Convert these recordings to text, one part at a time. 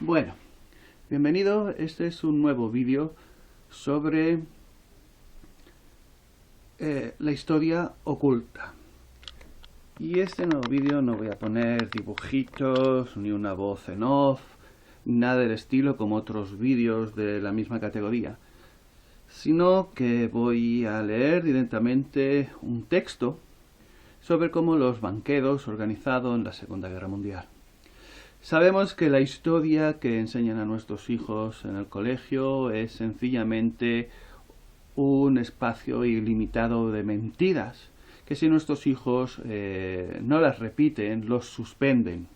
Bueno, bienvenido. Este es un nuevo vídeo sobre la historia oculta. Y este nuevo vídeo no voy a poner dibujitos, ni una voz en off, nada del estilo como otros vídeos de la misma categoría, sino que voy a leer directamente un texto sobre cómo los banqueros organizaron la Segunda Guerra Mundial. Sabemos que la historia que enseñan a nuestros hijos en el colegio es sencillamente un espacio ilimitado de mentiras, que si nuestros hijos no las repiten, los suspenden.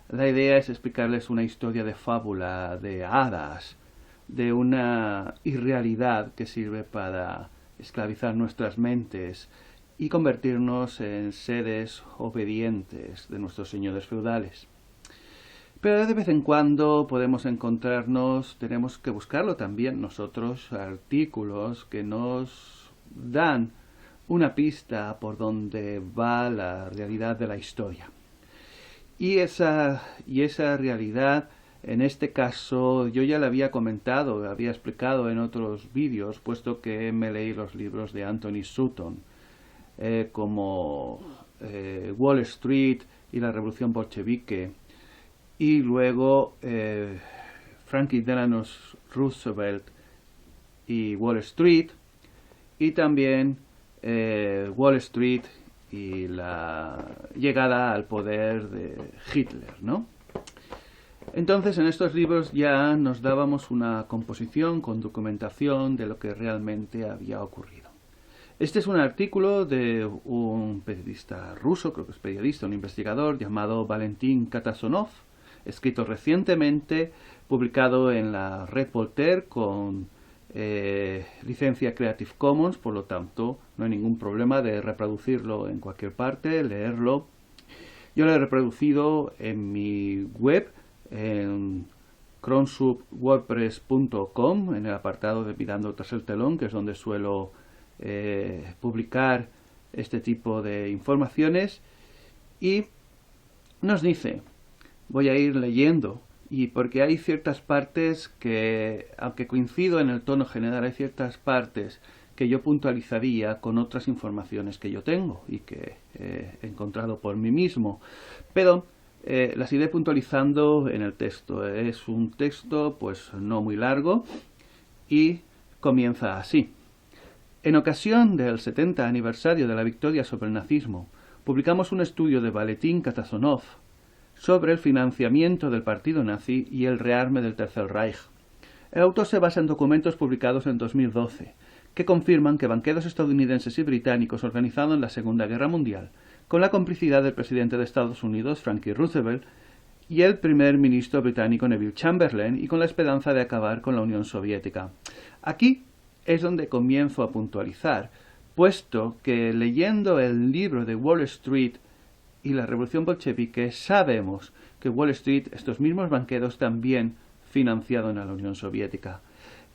La idea es explicarles una historia de fábula, de hadas, de una irrealidad que sirve para esclavizar nuestras mentes y convertirnos en seres obedientes de nuestros señores feudales. Pero de vez en cuando podemos encontrarnos, tenemos que buscarlo también nosotros, artículos que nos dan una pista por donde va la realidad de la historia. Y esa realidad, en este caso, yo ya la había comentado, la había explicado en otros vídeos, puesto que me leí los libros de Anthony Sutton, como Wall Street y la Revolución Bolchevique, y luego Franklin Delano Roosevelt y Wall Street, y también Wall Street y la llegada al poder de Hitler, ¿no? Entonces, en estos libros ya nos dábamos una composición con documentación de lo que realmente había ocurrido. Este es un artículo de un periodista ruso, creo que es periodista, un investigador llamado Valentin Katasonov, escrito recientemente, publicado en la red Voltaire con licencia Creative Commons, por lo tanto no hay ningún problema de reproducirlo en cualquier parte, leerlo. Yo lo he reproducido en mi web, en cronsubwordpress.com, en el apartado de Mirando tras el telón, que es donde suelo publicar este tipo de informaciones, y nos dice, voy a ir leyendo, y porque hay ciertas partes que, aunque coincido en el tono general, hay ciertas partes que yo puntualizaría con otras informaciones que yo tengo y que he encontrado por mí mismo, pero las iré puntualizando en el texto. Es un texto pues no muy largo y comienza así. En ocasión del 70 aniversario de la victoria sobre el nazismo, publicamos un estudio de Valentin Katasonov sobre el financiamiento del partido nazi y el rearme del Tercer Reich. El autor se basa en documentos publicados en 2012, que confirman que banqueros estadounidenses y británicos organizaron la Segunda Guerra Mundial, con la complicidad del presidente de Estados Unidos, Franklin Roosevelt, y el primer ministro británico Neville Chamberlain, y con la esperanza de acabar con la Unión Soviética. Aquí es donde comienzo a puntualizar, puesto que leyendo el libro de Wall Street y la Revolución Bolchevique, sabemos que Wall Street, estos mismos banqueros, también financiaron a la Unión Soviética.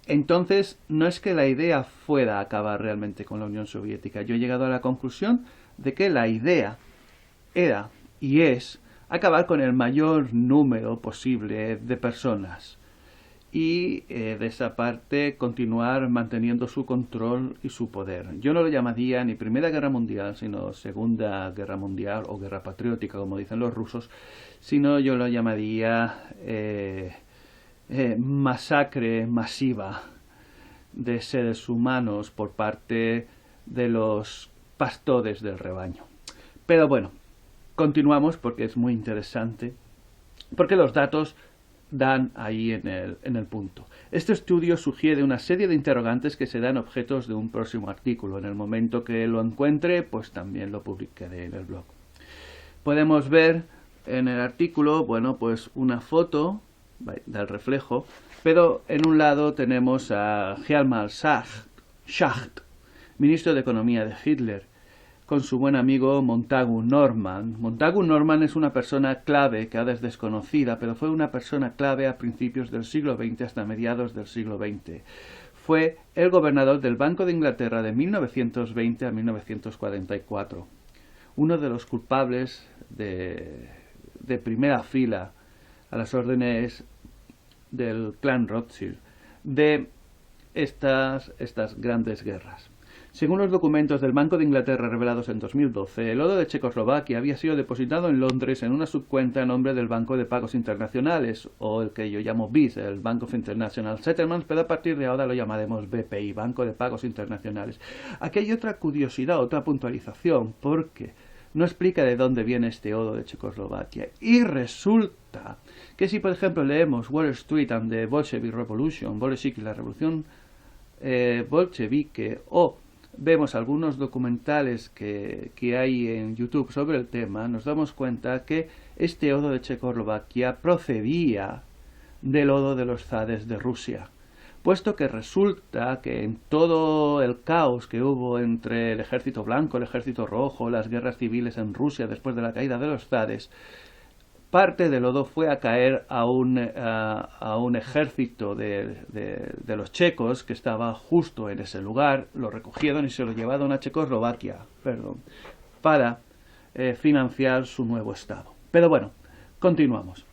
Entonces, no es que la idea fuera acabar realmente con la Unión Soviética. Yo he llegado a la conclusión de que la idea era y es acabar con el mayor número posible de personas y de esa parte continuar manteniendo su control y su poder. Yo no lo llamaría ni Primera Guerra Mundial, sino Segunda Guerra Mundial o Guerra Patriótica, como dicen los rusos, sino yo lo llamaría masacre masiva de seres humanos por parte de los pastores del rebaño. Pero bueno, continuamos porque es muy interesante, porque los datos dan ahí en el punto. Este estudio sugiere una serie de interrogantes que serán objetos de un próximo artículo. En el momento que lo encuentre, pues también lo publicaré en el blog. Podemos ver en el artículo, bueno, pues una foto del reflejo, pero en un lado tenemos a Hjalmar Schacht, ministro de Economía de Hitler, con su buen amigo Montagu Norman. Montagu Norman es una persona clave que ahora es desconocida, pero fue una persona clave a principios del siglo XX hasta mediados del siglo XX. Fue el gobernador del Banco de Inglaterra de 1920 a 1944. Uno de los culpables de primera fila a las órdenes del clan Rothschild de estas grandes guerras. Según los documentos del Banco de Inglaterra revelados en 2012, el oro de Checoslovaquia había sido depositado en Londres en una subcuenta a nombre del Banco de Pagos Internacionales, o el que yo llamo BIS, el Bank of International Settlements, pero a partir de ahora lo llamaremos BPI, Banco de Pagos Internacionales. Aquí hay otra curiosidad, otra puntualización, porque no explica de dónde viene este oro de Checoslovaquia. Y resulta que si, por ejemplo, leemos Wall Street and the Bolshevik Revolution, Bolshevik y la Revolución Bolchevique, o vemos algunos documentales que hay en YouTube sobre el tema, nos damos cuenta que este oro de Checoslovaquia procedía del oro de los zares de Rusia, puesto que resulta que en todo el caos que hubo entre el ejército blanco, el ejército rojo, las guerras civiles en Rusia después de la caída de los zares, parte del oro fue a caer a un ejército de los checos que estaba justo en ese lugar, lo recogieron y se lo llevaron a Checoslovaquia, para financiar su nuevo estado. Pero bueno, continuamos.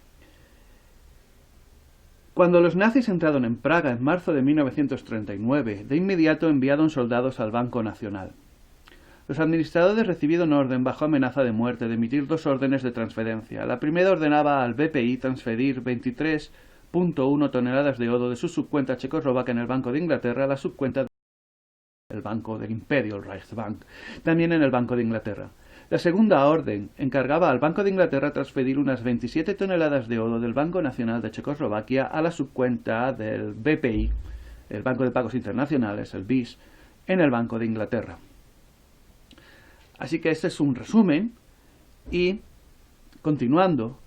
Cuando los nazis entraron en Praga en marzo de 1939, de inmediato enviaron soldados al Banco Nacional. Los administradores recibieron orden bajo amenaza de muerte de emitir 2 órdenes de transferencia. La primera ordenaba al BPI transferir 23,1 toneladas de oro de su subcuenta checoslovaca en el Banco de Inglaterra a la subcuenta del Banco del Imperio, el Reichsbank, también en el Banco de Inglaterra. La segunda orden encargaba al Banco de Inglaterra transferir unas 27 toneladas de oro del Banco Nacional de Checoslovaquia a la subcuenta del BPI, el Banco de Pagos Internacionales, el BIS, en el Banco de Inglaterra. Así que este es un resumen, y continuando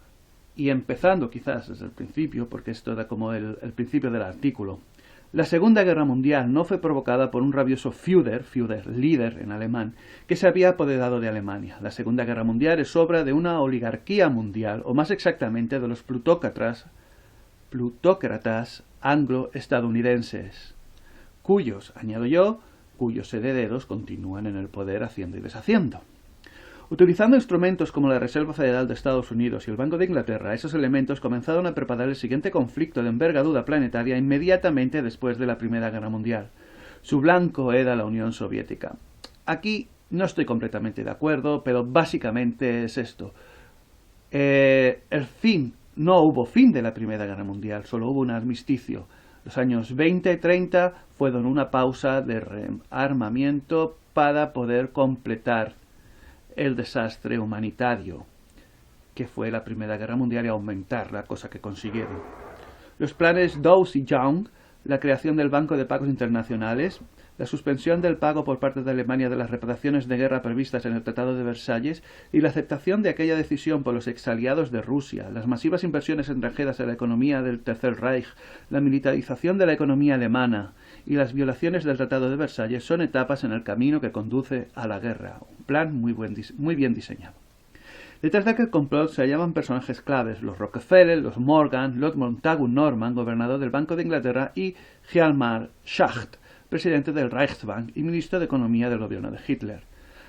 y empezando quizás desde el principio, porque esto era como el principio del artículo. La Segunda Guerra Mundial no fue provocada por un rabioso Führer, líder en alemán, que se había apoderado de Alemania. La Segunda Guerra Mundial es obra de una oligarquía mundial, o más exactamente de los plutócratas anglo-estadounidenses, cuyos, añado yo, cuyos herederos continúan en el poder haciendo y deshaciendo. Utilizando instrumentos como la Reserva Federal de Estados Unidos y el Banco de Inglaterra, esos elementos comenzaron a preparar el siguiente conflicto de envergadura planetaria inmediatamente después de la Primera Guerra Mundial. Su blanco era la Unión Soviética. Aquí no estoy completamente de acuerdo, pero básicamente es esto. No hubo fin de la Primera Guerra Mundial, solo hubo un armisticio. Los años 20 y 30 fueron una pausa de rearmamiento para poder completar el desastre humanitario que fue la Primera Guerra Mundial y aumentar la cosa que consiguieron. Los planes Dawes y Young, la creación del Banco de Pagos Internacionales, la suspensión del pago por parte de Alemania de las reparaciones de guerra previstas en el Tratado de Versalles y la aceptación de aquella decisión por los exaliados de Rusia, las masivas inversiones extranjeras en la economía del Tercer Reich, la militarización de la economía alemana y las violaciones del Tratado de Versalles son etapas en el camino que conduce a la guerra. Un plan muy bien diseñado. Detrás de aquel complot se hallaban personajes claves, los Rockefeller, los Morgan, Lord Montagu Norman, gobernador del Banco de Inglaterra, y Hjalmar Schacht, presidente del Reichsbank y ministro de Economía del gobierno de Hitler.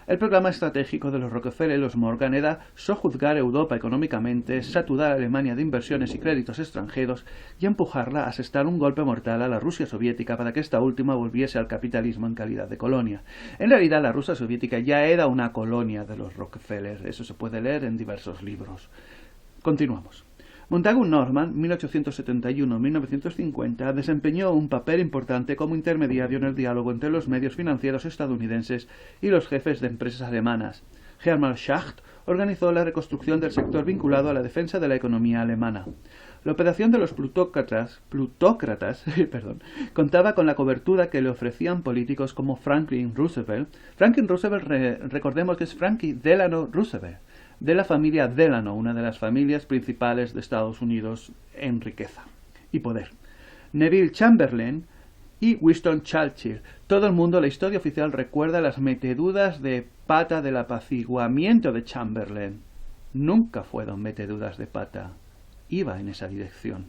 El programa estratégico de los Rockefeller y los Morgan era sojuzgar Europa económicamente, saturar a Alemania de inversiones y créditos extranjeros y empujarla a asestar un golpe mortal a la Rusia soviética para que esta última volviese al capitalismo en calidad de colonia. En realidad la Rusia soviética ya era una colonia de los Rockefeller, eso se puede leer en diversos libros. Continuamos. Montagu Norman, 1871-1950, desempeñó un papel importante como intermediario en el diálogo entre los medios financieros estadounidenses y los jefes de empresas alemanas. Hjalmar Schacht organizó la reconstrucción del sector vinculado a la defensa de la economía alemana. La operación de los plutócratas contaba con la cobertura que le ofrecían políticos como Franklin Roosevelt. Franklin Roosevelt, recordemos que es Frankie Delano Roosevelt, de la familia Delano, una de las familias principales de Estados Unidos en riqueza y poder. Neville Chamberlain y Winston Churchill. Todo el mundo, la historia oficial, recuerda las meteduras de pata del apaciguamiento de Chamberlain. Nunca fueron meteduras de pata. Iba en esa dirección.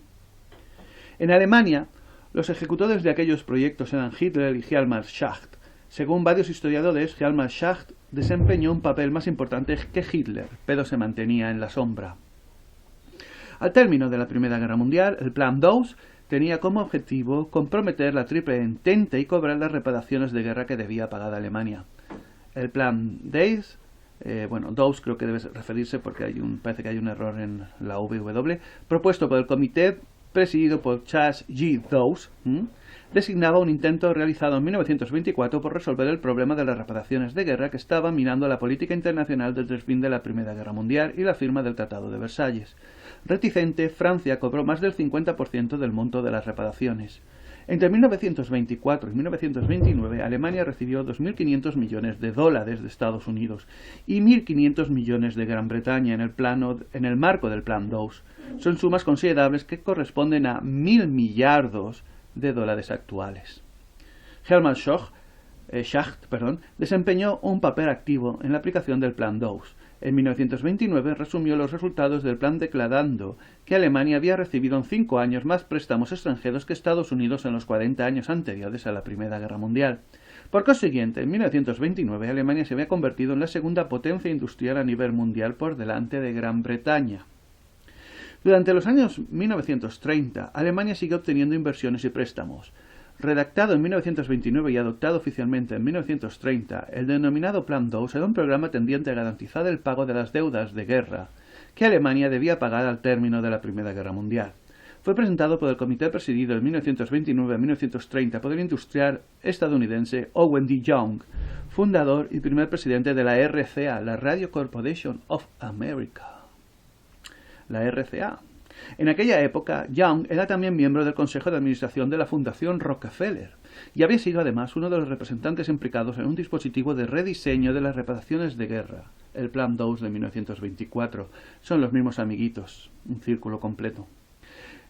En Alemania, los ejecutores de aquellos proyectos eran Hitler y Hjalmar Schacht. Según varios historiadores, Hjalmar Schacht desempeñó un papel más importante que Hitler, pero se mantenía en la sombra. Al término de la Primera Guerra Mundial, el Plan Dawes tenía como objetivo comprometer la Triple Entente y cobrar las reparaciones de guerra que debía pagar Alemania. El Plan Dawes, Dawes creo que debe referirse porque parece que hay un error en la VW, propuesto por el comité presidido por Charles G. Dawes, designaba un intento realizado en 1924 por resolver el problema de las reparaciones de guerra que estaba minando la política internacional desde el fin de la Primera Guerra Mundial y la firma del Tratado de Versalles. Reticente, Francia cobró más del 50% del monto de las reparaciones. Entre 1924 y 1929, Alemania recibió 2.500 millones de dólares de Estados Unidos y 1.500 millones de Gran Bretaña en el marco del Plan Dawes. Son sumas considerables que corresponden a 1.000 millardos de dólares actuales. Hermann Schacht desempeñó un papel activo en la aplicación del Plan Dawes. En 1929 resumió los resultados del plan declarando que Alemania había recibido en 5 años más préstamos extranjeros que Estados Unidos en los 40 años anteriores a la Primera Guerra Mundial. Por consiguiente, en 1929 Alemania se había convertido en la segunda potencia industrial a nivel mundial por delante de Gran Bretaña. Durante los años 1930, Alemania siguió obteniendo inversiones y préstamos. Redactado en 1929 y adoptado oficialmente en 1930, el denominado Plan Dawes era un programa tendiente a garantizar el pago de las deudas de guerra que Alemania debía pagar al término de la Primera Guerra Mundial. Fue presentado por el comité presidido en 1929 a 1930 por el industrial estadounidense Owen D. Young, fundador y primer presidente de la RCA, la Radio Corporation of America. La RCA. En aquella época, Young era también miembro del Consejo de Administración de la Fundación Rockefeller y había sido además uno de los representantes implicados en un dispositivo de rediseño de las reparaciones de guerra, el Plan Dawes de 1924. Son los mismos amiguitos, un círculo completo.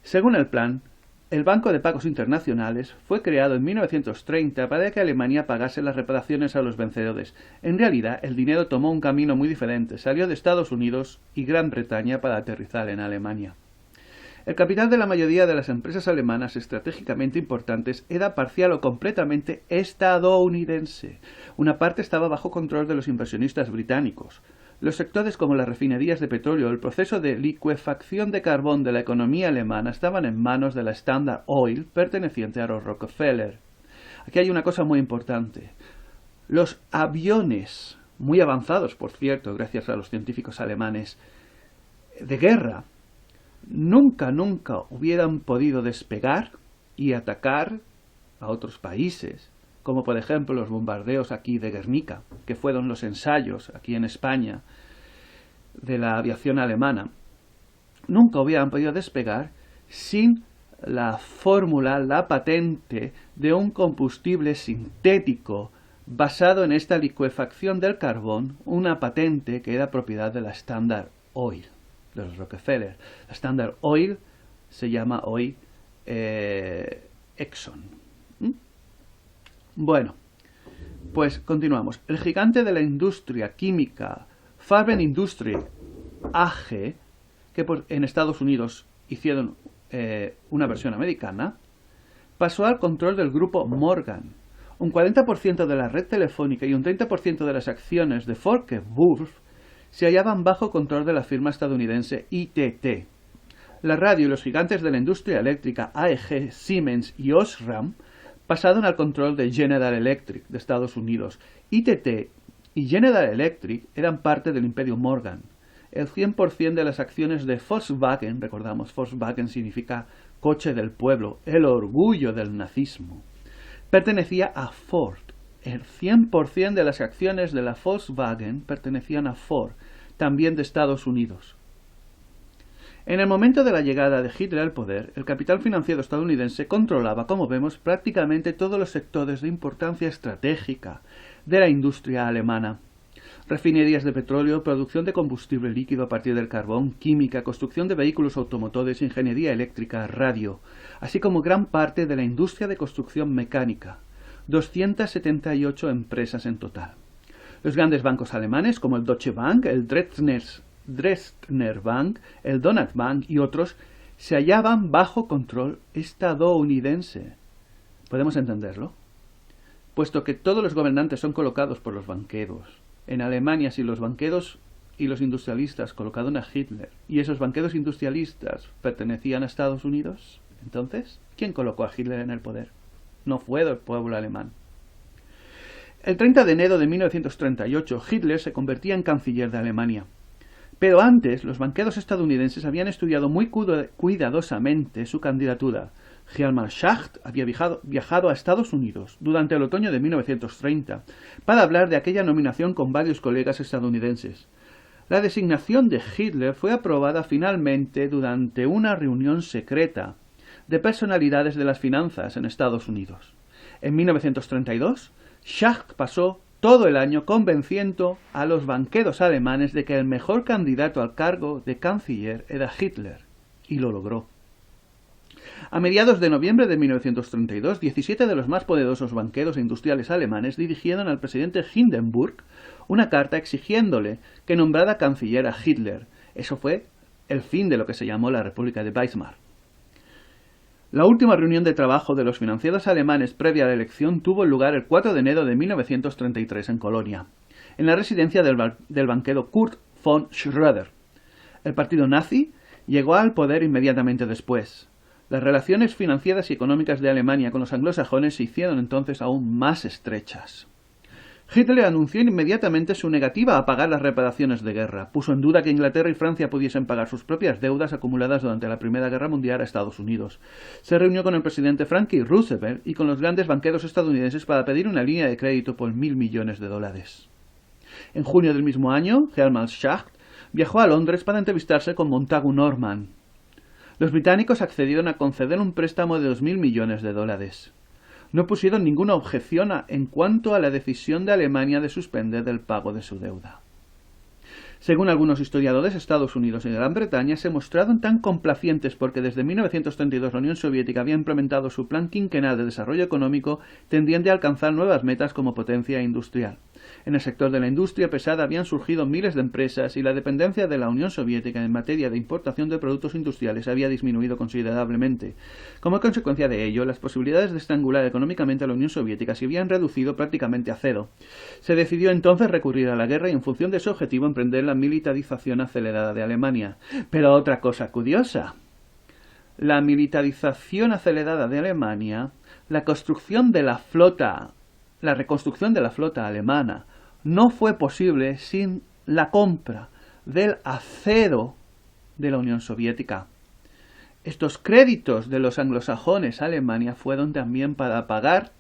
Según el plan, el Banco de Pagos Internacionales fue creado en 1930 para que Alemania pagase las reparaciones a los vencedores. En realidad, el dinero tomó un camino muy diferente, salió de Estados Unidos y Gran Bretaña para aterrizar en Alemania. El capital de la mayoría de las empresas alemanas estratégicamente importantes era parcial o completamente estadounidense. Una parte estaba bajo control de los inversionistas británicos. Los sectores como las refinerías de petróleo o el proceso de licuefacción de carbón de la economía alemana estaban en manos de la Standard Oil, perteneciente a los Rockefeller. Aquí hay una cosa muy importante. Los aviones, muy avanzados por cierto, gracias a los científicos alemanes, de guerra, nunca hubieran podido despegar y atacar a otros países, como por ejemplo los bombardeos aquí de Guernica, que fueron los ensayos aquí en España de la aviación alemana. Nunca hubieran podido despegar sin la fórmula, la patente de un combustible sintético basado en esta licuefacción del carbón, una patente que era propiedad de la Standard Oil, de los Rockefeller. La Standard Oil se llama hoy Exxon. Bueno, pues continuamos. El gigante de la industria química Farben Industrie AG, que en Estados Unidos hicieron una versión americana, pasó al control del grupo Morgan. Un 40% de la red telefónica y un 30% de las acciones de Focke-Wulf se hallaban bajo control de la firma estadounidense ITT. La radio y los gigantes de la industria eléctrica AEG, Siemens y Osram pasaron al control de General Electric de Estados Unidos. ITT y General Electric eran parte del imperio Morgan. El 100% de las acciones de Volkswagen, recordamos, Volkswagen significa coche del pueblo, el orgullo del nazismo, pertenecía a Ford. El 100% de las acciones de la Volkswagen pertenecían a Ford, también de Estados Unidos. En el momento de la llegada de Hitler al poder, el capital financiero estadounidense controlaba, como vemos, prácticamente todos los sectores de importancia estratégica de la industria alemana. Refinerías de petróleo, producción de combustible líquido a partir del carbón, química, construcción de vehículos automotores, ingeniería eléctrica, radio, así como gran parte de la industria de construcción mecánica. 278 empresas en total. Los grandes bancos alemanes, como el Deutsche Bank, el Dresdner Bank, el Donat Bank y otros, se hallaban bajo control estadounidense. ¿Podemos entenderlo? Puesto que todos los gobernantes son colocados por los banqueros. En Alemania, si los banqueros y los industrialistas colocaron a Hitler y esos banqueros industrialistas pertenecían a Estados Unidos, entonces, ¿quién colocó a Hitler en el poder? No fue el pueblo alemán. El 30 de enero de 1938, Hitler se convertía en canciller de Alemania. Pero antes, los banqueros estadounidenses habían estudiado muy cuidadosamente su candidatura. Hjalmar Schacht había viajado a Estados Unidos durante el otoño de 1930 para hablar de aquella nominación con varios colegas estadounidenses. La designación de Hitler fue aprobada finalmente durante una reunión secreta de personalidades de las finanzas en Estados Unidos. En 1932, Schacht pasó todo el año convenciendo a los banqueros alemanes de que el mejor candidato al cargo de canciller era Hitler, y lo logró. A mediados de noviembre de 1932, 17 de los más poderosos banqueros e industriales alemanes dirigieron al presidente Hindenburg una carta exigiéndole que nombrara canciller a Hitler. Eso fue el fin de lo que se llamó la República de Weimar. La última reunión de trabajo de los financieros alemanes previa a la elección tuvo lugar el 4 de enero de 1933 en Colonia, en la residencia del banquero Kurt von Schröder. El partido nazi llegó al poder inmediatamente después. Las relaciones financieras y económicas de Alemania con los anglosajones se hicieron entonces aún más estrechas. Hitler anunció inmediatamente su negativa a pagar las reparaciones de guerra. Puso en duda que Inglaterra y Francia pudiesen pagar sus propias deudas acumuladas durante la Primera Guerra Mundial a Estados Unidos. Se reunió con el presidente Franklin Roosevelt y con los grandes banqueros estadounidenses para pedir una línea de crédito por $1.000 millones. En junio del mismo año, Hjalmar Schacht viajó a Londres para entrevistarse con Montagu Norman. Los británicos accedieron a conceder un préstamo de $2.000 millones. No pusieron ninguna objeción en cuanto a la decisión de Alemania de suspender el pago de su deuda. Según algunos historiadores, Estados Unidos y Gran Bretaña se mostraron tan complacientes porque desde 1932 la Unión Soviética había implementado su plan quinquenal de desarrollo económico tendiente a alcanzar nuevas metas como potencia industrial. En el sector de la industria pesada habían surgido miles de empresas y la dependencia de la Unión Soviética en materia de importación de productos industriales había disminuido considerablemente. Como consecuencia de ello, las posibilidades de estrangular económicamente a la Unión Soviética se habían reducido prácticamente a cero. Se decidió entonces recurrir a la guerra y en función de ese objetivo emprender la militarización acelerada de Alemania. Pero otra cosa curiosa. La militarización acelerada de Alemania, la reconstrucción de la flota alemana, no fue posible sin la compra del acero de la Unión Soviética. Estos créditos de los anglosajones a Alemania fueron también para pagar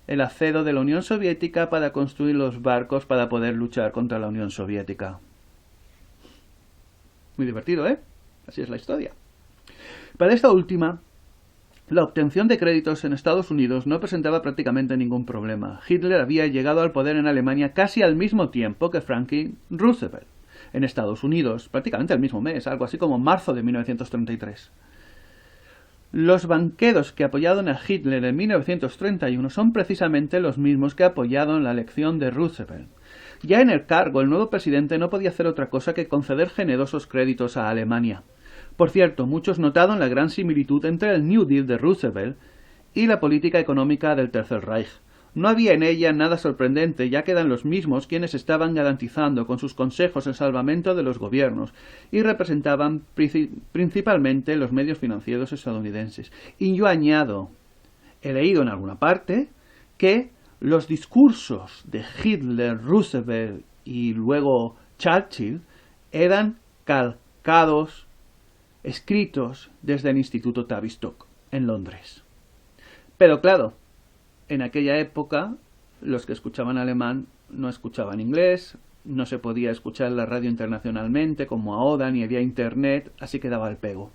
el acero de la Unión Soviética para construir los barcos para poder luchar contra la Unión Soviética. Muy divertido, ¿eh? Así es la historia. Para esta última, la obtención de créditos en Estados Unidos no presentaba prácticamente ningún problema. Hitler había llegado al poder en Alemania casi al mismo tiempo que Franklin Roosevelt. En Estados Unidos, prácticamente el mismo mes, algo así como marzo de 1933. Los banqueros que apoyaron a Hitler en 1931 son precisamente los mismos que apoyaron la elección de Roosevelt. Ya en el cargo, el nuevo presidente no podía hacer otra cosa que conceder generosos créditos a Alemania. Por cierto, muchos notaron la gran similitud entre el New Deal de Roosevelt y la política económica del Tercer Reich. No había en ella nada sorprendente, ya que eran los mismos quienes estaban garantizando con sus consejos el salvamento de los gobiernos y representaban principalmente los medios financieros estadounidenses. Y yo añado, he leído en alguna parte, que los discursos de Hitler, Roosevelt y luego Churchill eran calcados, escritos desde el Instituto Tavistock, en Londres. Pero claro, en aquella época los que escuchaban alemán no escuchaban inglés, no se podía escuchar la radio internacionalmente como ahora, ni había internet, así que daba el pego.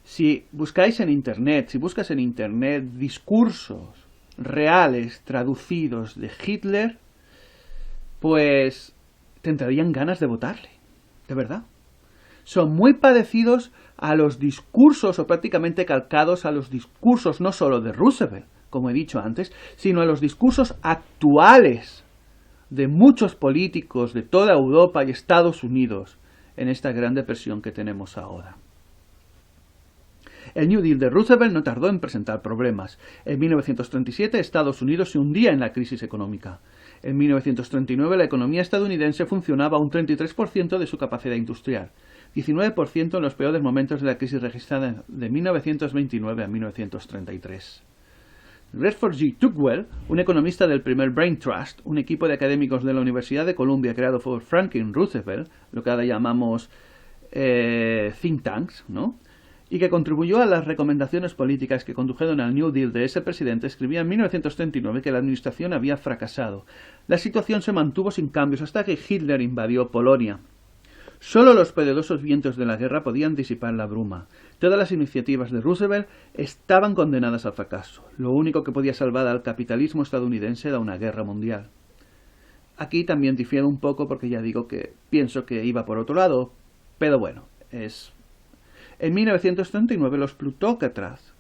Si buscas en internet discursos reales traducidos de Hitler, pues te entrarían ganas de votarle, de verdad. Son muy parecidos a los discursos, o prácticamente calcados a los discursos no solo de Roosevelt, como he dicho antes, sino a los discursos actuales de muchos políticos de toda Europa y Estados Unidos en esta gran depresión que tenemos ahora. El New Deal de Roosevelt no tardó en presentar problemas. En 1937 Estados Unidos se hundía en la crisis económica. En 1939 la economía estadounidense funcionaba a un 33% de su capacidad industrial, 19% en los peores momentos de la crisis registrada de 1929 a 1933. Redford G. Tugwell, un economista del primer Brain Trust, un equipo de académicos de la Universidad de Columbia creado por Franklin Roosevelt, lo que ahora llamamos think tanks, ¿no?, y que contribuyó a las recomendaciones políticas que condujeron al New Deal de ese presidente, escribía en 1939 que la administración había fracasado. La situación se mantuvo sin cambios hasta que Hitler invadió Polonia. Solo los poderosos vientos de la guerra podían disipar la bruma. Todas las iniciativas de Roosevelt estaban condenadas al fracaso. Lo único que podía salvar al capitalismo estadounidense era una guerra mundial. Aquí también difiero un poco porque ya digo que pienso que iba por otro lado, pero bueno, En 1939 los plutócratas,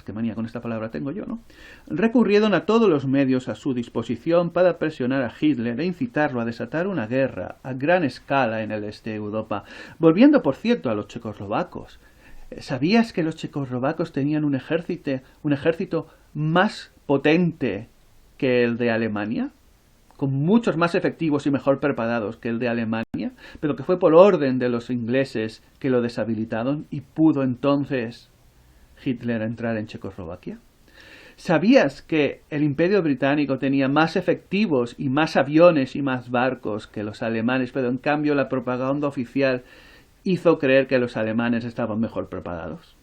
qué manía con esta palabra tengo yo, ¿no?, recurrieron a todos los medios a su disposición para presionar a Hitler e incitarlo a desatar una guerra a gran escala en el este de Europa. Volviendo, por cierto, a los checoslovacos. ¿Sabías que los checoslovacos tenían un ejército más potente que el de Alemania? Con muchos más efectivos y mejor preparados que el de Alemania, pero que fue por orden de los ingleses que lo deshabilitaron y pudo entonces Hitler entrar en Checoslovaquia. ¿Sabías que el Imperio Británico tenía más efectivos y más aviones y más barcos que los alemanes, pero en cambio la propaganda oficial hizo creer que los alemanes estaban mejor preparados?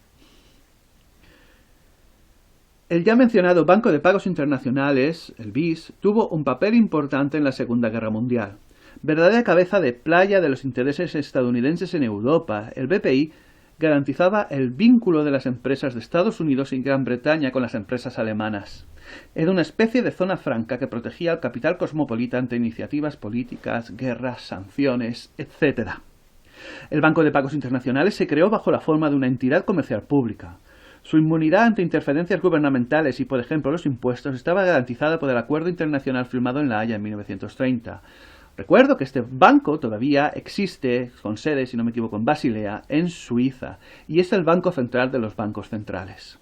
El ya mencionado Banco de Pagos Internacionales, el BIS, tuvo un papel importante en la Segunda Guerra Mundial. Verdadera cabeza de playa de los intereses estadounidenses en Europa, el BPI garantizaba el vínculo de las empresas de Estados Unidos y Gran Bretaña con las empresas alemanas. Era una especie de zona franca que protegía al capital cosmopolita ante iniciativas políticas, guerras, sanciones, etc. El Banco de Pagos Internacionales se creó bajo la forma de una entidad comercial pública. Su inmunidad ante interferencias gubernamentales y, por ejemplo, los impuestos estaba garantizada por el Acuerdo Internacional firmado en La Haya en 1930. Recuerdo que este banco todavía existe, con sede, si no me equivoco, en Basilea, en Suiza, y es el banco central de los bancos centrales.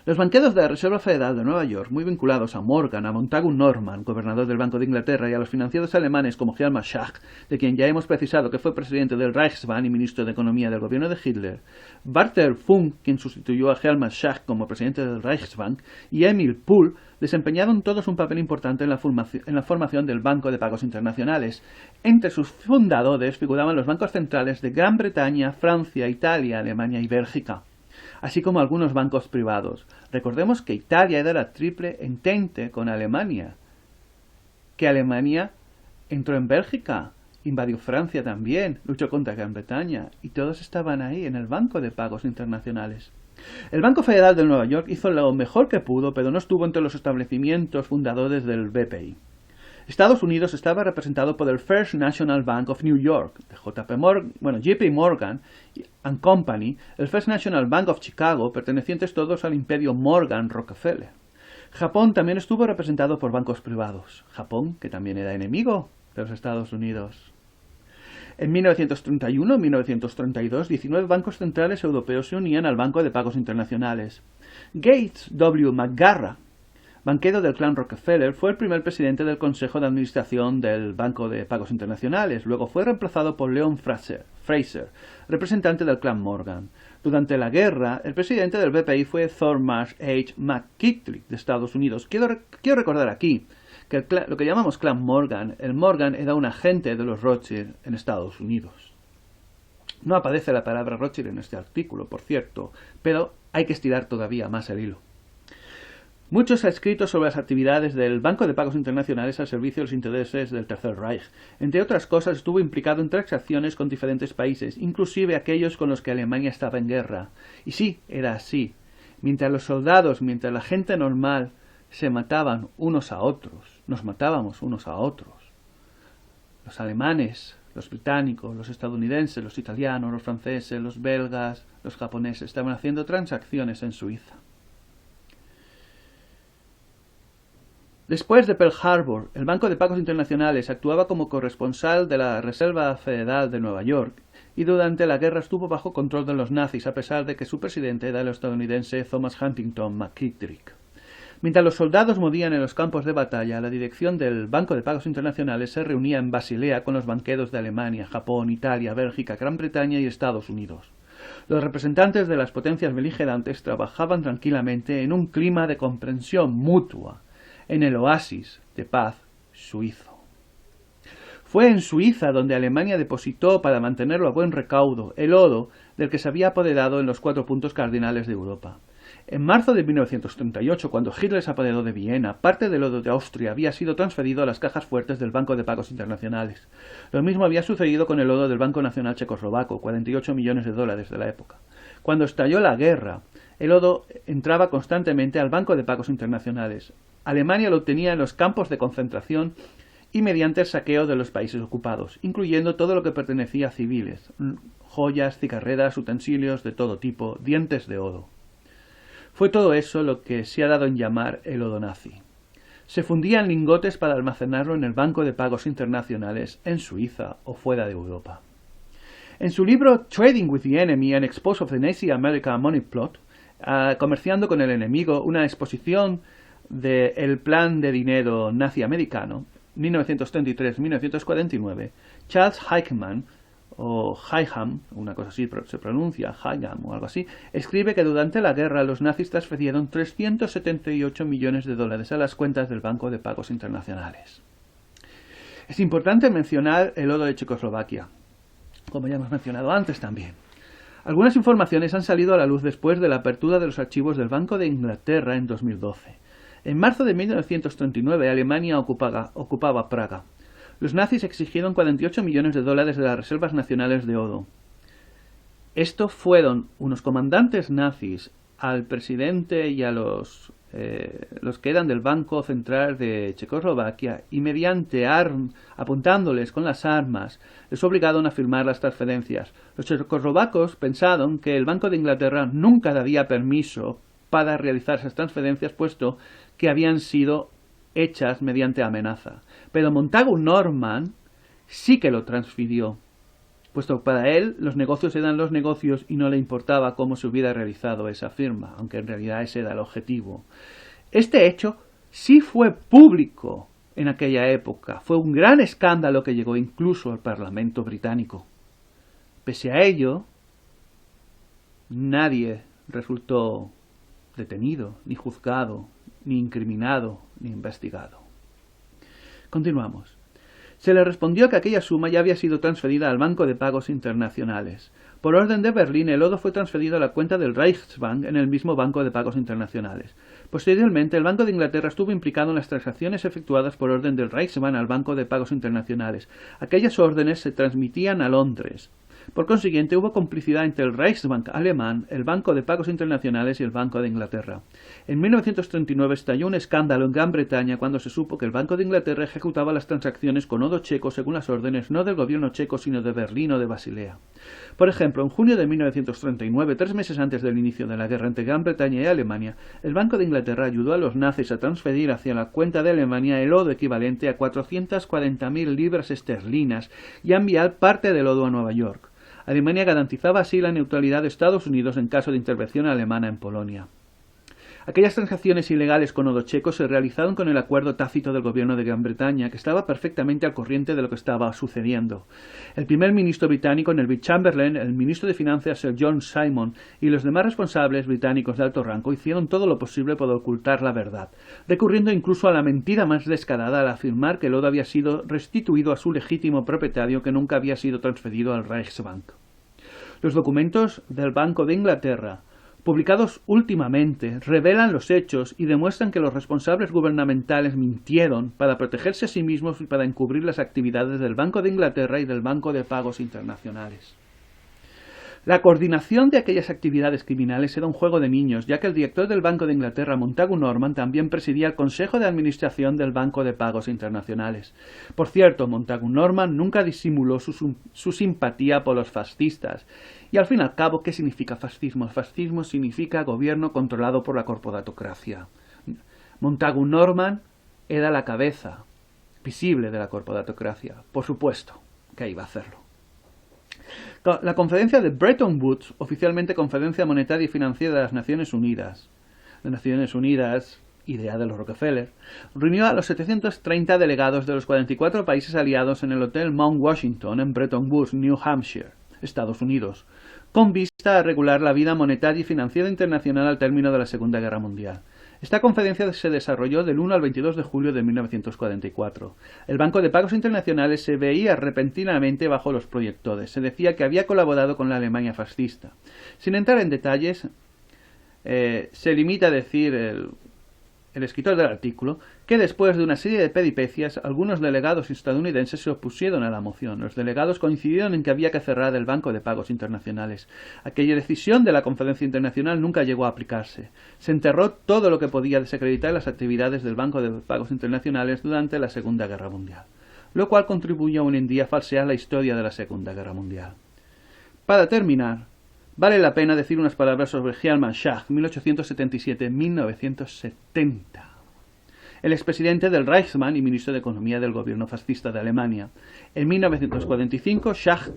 Los banqueros de la Reserva Federal de Nueva York, muy vinculados a Morgan, a Montagu Norman, gobernador del Banco de Inglaterra, y a los financieros alemanes como Hjalmar Schacht, de quien ya hemos precisado que fue presidente del Reichsbank y ministro de Economía del gobierno de Hitler, Walter Funk, quien sustituyó a Hjalmar Schacht como presidente del Reichsbank, y Emil Pohl, desempeñaron todos un papel importante en la formación del Banco de Pagos Internacionales. Entre sus fundadores figuraban los bancos centrales de Gran Bretaña, Francia, Italia, Alemania y Bélgica, así como algunos bancos privados. Recordemos que Italia era la triple entente con Alemania, que Alemania entró en Bélgica, invadió Francia también, luchó contra Gran Bretaña, y todos estaban ahí en el Banco de Pagos Internacionales. El Banco Federal de Nueva York hizo lo mejor que pudo, pero no estuvo entre los establecimientos fundadores del BPI. Estados Unidos estaba representado por el First National Bank of New York, de JP Morgan and Company, el First National Bank of Chicago, pertenecientes todos al imperio Morgan Rockefeller. Japón también estuvo representado por bancos privados. Japón, que también era enemigo de los Estados Unidos. En 1931 y 1932, 19 bancos centrales europeos se unían al Banco de Pagos Internacionales. Gates W. McGarrah, banquero del clan Rockefeller, fue el primer presidente del Consejo de Administración del Banco de Pagos Internacionales. Luego fue reemplazado por Leon Fraser, representante del clan Morgan. Durante la guerra, el presidente del BPI fue Thomas H. McKittrick, de Estados Unidos. Quiero recordar aquí que lo que llamamos clan Morgan, el Morgan era un agente de los Rothschild en Estados Unidos. No aparece la palabra Rothschild en este artículo, por cierto, pero hay que estirar todavía más el hilo. Mucho se ha escrito sobre las actividades del Banco de Pagos Internacionales al servicio de los intereses del Tercer Reich. Entre otras cosas, estuvo implicado en transacciones con diferentes países, inclusive aquellos con los que Alemania estaba en guerra. Y sí, era así. Mientras los soldados, mientras la gente normal se mataban unos a otros, nos matábamos unos a otros. Los alemanes, los británicos, los estadounidenses, los italianos, los franceses, los belgas, los japoneses estaban haciendo transacciones en Suiza. Después de Pearl Harbor, el Banco de Pagos Internacionales actuaba como corresponsal de la Reserva Federal de Nueva York y durante la guerra estuvo bajo control de los nazis, a pesar de que su presidente era el estadounidense Thomas Huntington McKittrick. Mientras los soldados morían en los campos de batalla, la dirección del Banco de Pagos Internacionales se reunía en Basilea con los banqueros de Alemania, Japón, Italia, Bélgica, Gran Bretaña y Estados Unidos. Los representantes de las potencias beligerantes trabajaban tranquilamente en un clima de comprensión mutua, en el oasis de paz suizo. Fue en Suiza donde Alemania depositó, para mantenerlo a buen recaudo, el oro del que se había apoderado en los 4 puntos cardinales de Europa. En marzo de 1938, cuando Hitler se apoderó de Viena, parte del oro de Austria había sido transferido a las cajas fuertes del Banco de Pagos Internacionales. Lo mismo había sucedido con el oro del Banco Nacional Checoslovaco, 48 millones de dólares de la época. Cuando estalló la guerra, el oro entraba constantemente al Banco de Pagos Internacionales. Alemania lo obtenía en los campos de concentración y mediante el saqueo de los países ocupados, incluyendo todo lo que pertenecía a civiles, joyas, cigarreras, utensilios de todo tipo, dientes de oro. Fue todo eso lo que se ha dado en llamar el oro nazi. Se fundía en lingotes para almacenarlo en el Banco de Pagos Internacionales en Suiza o fuera de Europa. En su libro Trading with the Enemy, an Expose of the Nazi-American Money Plot, Comerciando con el enemigo, una exposición del plan de dinero nazi-americano, 1933-1949, Charles Heichmann, o Higham, una cosa así se pronuncia, Higham o algo así, escribe que durante la guerra los nazis transfirieron 378 millones de dólares a las cuentas del Banco de Pagos Internacionales. Es importante mencionar el oro de Checoslovaquia, como ya hemos mencionado antes también. Algunas informaciones han salido a la luz después de la apertura de los archivos del Banco de Inglaterra en 2012. En marzo de 1939 Alemania ocupaba Praga. Los nazis exigieron 48 millones de dólares de las reservas nacionales de oro. Estos fueron unos comandantes nazis al presidente y a los que eran del Banco Central de Checoslovaquia y mediante apuntándoles con las armas les obligaron a firmar las transferencias. Los checoslovacos pensaron que el Banco de Inglaterra nunca daría permiso para realizar esas transferencias, puesto que habían sido hechas mediante amenaza. Pero Montagu Norman sí que lo transfirió, puesto que para él los negocios eran los negocios y no le importaba cómo se hubiera realizado esa firma, aunque en realidad ese era el objetivo. Este hecho sí fue público en aquella época, fue un gran escándalo que llegó incluso al Parlamento británico. Pese a ello, nadie resultó detenido, ni juzgado, ni incriminado, ni investigado. Continuamos. Se le respondió que aquella suma ya había sido transferida al Banco de Pagos Internacionales. Por orden de Berlín, el oro fue transferido a la cuenta del Reichsbank en el mismo Banco de Pagos Internacionales. Posteriormente, el Banco de Inglaterra estuvo implicado en las transacciones efectuadas por orden del Reichsbank al Banco de Pagos Internacionales. Aquellas órdenes se transmitían a Londres. Por consiguiente, hubo complicidad entre el Reichsbank alemán, el Banco de Pagos Internacionales y el Banco de Inglaterra. En 1939 estalló un escándalo en Gran Bretaña cuando se supo que el Banco de Inglaterra ejecutaba las transacciones con oro checo según las órdenes no del gobierno checo sino de Berlín o de Basilea. Por ejemplo, en junio de 1939, 3 meses antes del inicio de la guerra entre Gran Bretaña y Alemania, el Banco de Inglaterra ayudó a los nazis a transferir hacia la cuenta de Alemania el oro equivalente a 440.000 libras esterlinas y a enviar parte del oro a Nueva York. Alemania garantizaba así la neutralidad de Estados Unidos en caso de intervención alemana en Polonia. Aquellas transacciones ilegales con oro checo se realizaron con el acuerdo tácito del gobierno de Gran Bretaña, que estaba perfectamente al corriente de lo que estaba sucediendo. El primer ministro británico, Neville Chamberlain, el ministro de Finanzas, Sir John Simon, y los demás responsables británicos de alto rango hicieron todo lo posible por ocultar la verdad, recurriendo incluso a la mentira más descarada al afirmar que el oro había sido restituido a su legítimo propietario, que nunca había sido transferido al Reichsbank. Los documentos del Banco de Inglaterra, publicados últimamente, revelan los hechos y demuestran que los responsables gubernamentales mintieron para protegerse a sí mismos y para encubrir las actividades del Banco de Inglaterra y del Banco de Pagos Internacionales. La coordinación de aquellas actividades criminales era un juego de niños, ya que el director del Banco de Inglaterra, Montagu Norman, también presidía el Consejo de Administración del Banco de Pagos Internacionales. Por cierto, Montagu Norman nunca disimuló su simpatía por los fascistas. Y al fin y al cabo, ¿qué significa fascismo? El fascismo significa gobierno controlado por la corporatocracia. Montagu Norman era la cabeza visible de la corporatocracia. Por supuesto que iba a hacerlo. La conferencia de Bretton Woods, oficialmente Conferencia Monetaria y Financiera de las Naciones Unidas idea de los Rockefeller, reunió a los 730 delegados de los 44 países aliados en el Hotel Mount Washington en Bretton Woods, New Hampshire, Estados Unidos, con vista a regular la vida monetaria y financiera internacional al término de la Segunda Guerra Mundial. Esta conferencia se desarrolló del 1 al 22 de julio de 1944. El Banco de Pagos Internacionales se veía repentinamente bajo los proyectores. Se decía que había colaborado con la Alemania fascista. Sin entrar en detalles, se limita a decir el escritor del artículo que después de una serie de peripecias, algunos delegados estadounidenses se opusieron a la moción. Los delegados coincidieron en que había que cerrar el Banco de Pagos Internacionales. Aquella decisión de la Conferencia Internacional nunca llegó a aplicarse. Se enterró todo lo que podía desacreditar las actividades del Banco de Pagos Internacionales durante la Segunda Guerra Mundial, lo cual contribuye aún en día a falsear la historia de la Segunda Guerra Mundial. Para terminar, vale la pena decir unas palabras sobre Hermann Schacht, 1877-1970. El expresidente del Reichsmann y ministro de Economía del gobierno fascista de Alemania. En 1945, Schacht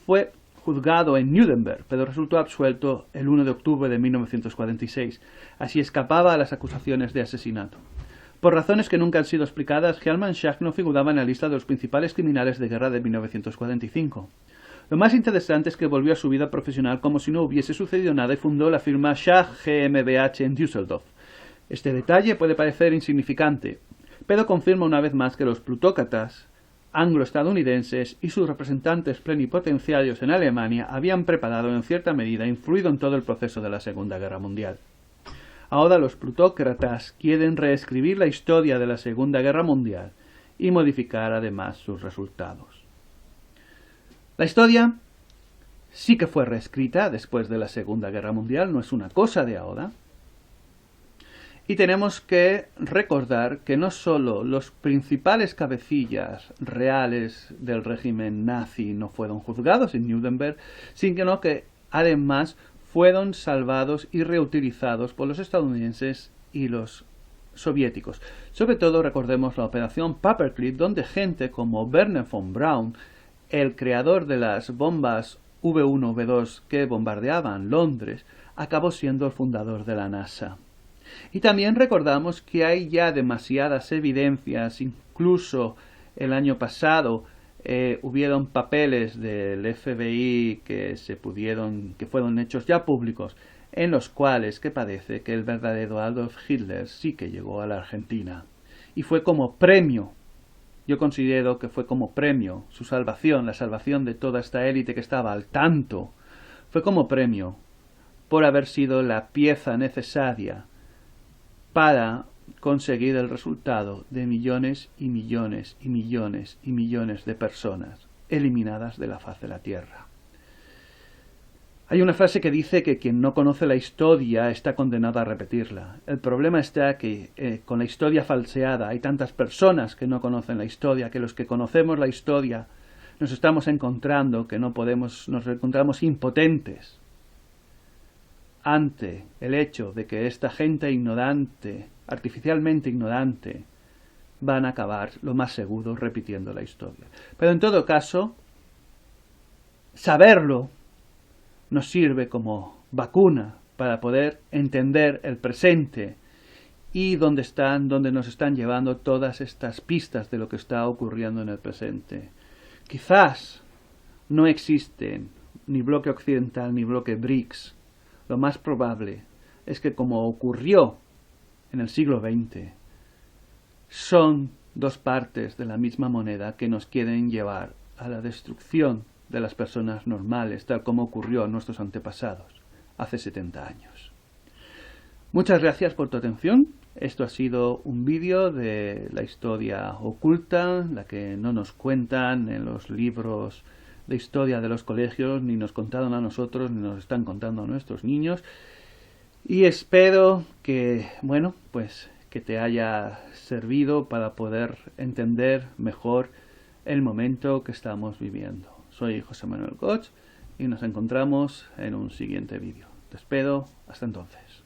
fue juzgado en Nuremberg, pero resultó absuelto el 1 de octubre de 1946. Así escapaba a las acusaciones de asesinato. Por razones que nunca han sido explicadas, Hermann Schacht no figuraba en la lista de los principales criminales de guerra de 1945. Lo más interesante es que volvió a su vida profesional como si no hubiese sucedido nada y fundó la firma Schacht GmbH en Düsseldorf. Este detalle puede parecer insignificante, pero confirma una vez más que los plutócratas anglo-estadounidenses y sus representantes plenipotenciarios en Alemania habían preparado en cierta medida influido en todo el proceso de la Segunda Guerra Mundial. Ahora los plutócratas quieren reescribir la historia de la Segunda Guerra Mundial y modificar además sus resultados. La historia sí que fue reescrita después de la Segunda Guerra Mundial, no es una cosa de ahora. Y tenemos que recordar que no solo los principales cabecillas reales del régimen nazi no fueron juzgados en Nuremberg, sino que además fueron salvados y reutilizados por los estadounidenses y los soviéticos. Sobre todo recordemos la operación Paperclip, donde gente como Wernher von Braun, el creador de las bombas V1, V2 que bombardeaban Londres, acabó siendo el fundador de la NASA. Y también recordamos que hay ya demasiadas evidencias, incluso el año pasado hubieron papeles del FBI que fueron hechos ya públicos, en los cuales que parece que el verdadero Adolf Hitler sí que llegó a la Argentina. Y fue como premio, yo considero que fue como premio, su salvación, la salvación de toda esta élite que estaba al tanto, fue como premio por haber sido la pieza necesaria para conseguir el resultado de millones y millones y millones y millones de personas eliminadas de la faz de la Tierra. Hay una frase que dice que quien no conoce la historia está condenado a repetirla. El problema está que con la historia falseada hay tantas personas que no conocen la historia, que los que conocemos la historia nos estamos encontrando que nos encontramos impotentes ante el hecho de que esta gente ignorante, artificialmente ignorante, van a acabar, lo más seguro, repitiendo la historia. Pero en todo caso, saberlo nos sirve como vacuna para poder entender el presente y dónde nos están llevando todas estas pistas de lo que está ocurriendo en el presente. Quizás no existen ni bloque occidental ni bloque BRICS. Lo más probable es que, como ocurrió en el siglo XX, son dos partes de la misma moneda que nos quieren llevar a la destrucción de las personas normales, tal como ocurrió a nuestros antepasados hace 70 años. Muchas gracias por tu atención. Esto ha sido un vídeo de la historia oculta, la que no nos cuentan en los libros de historia de los colegios, ni nos contaron a nosotros, ni nos están contando a nuestros niños. Y espero que, que te haya servido para poder entender mejor el momento que estamos viviendo. Soy José Manuel Goch y nos encontramos en un siguiente vídeo. Te espero hasta entonces.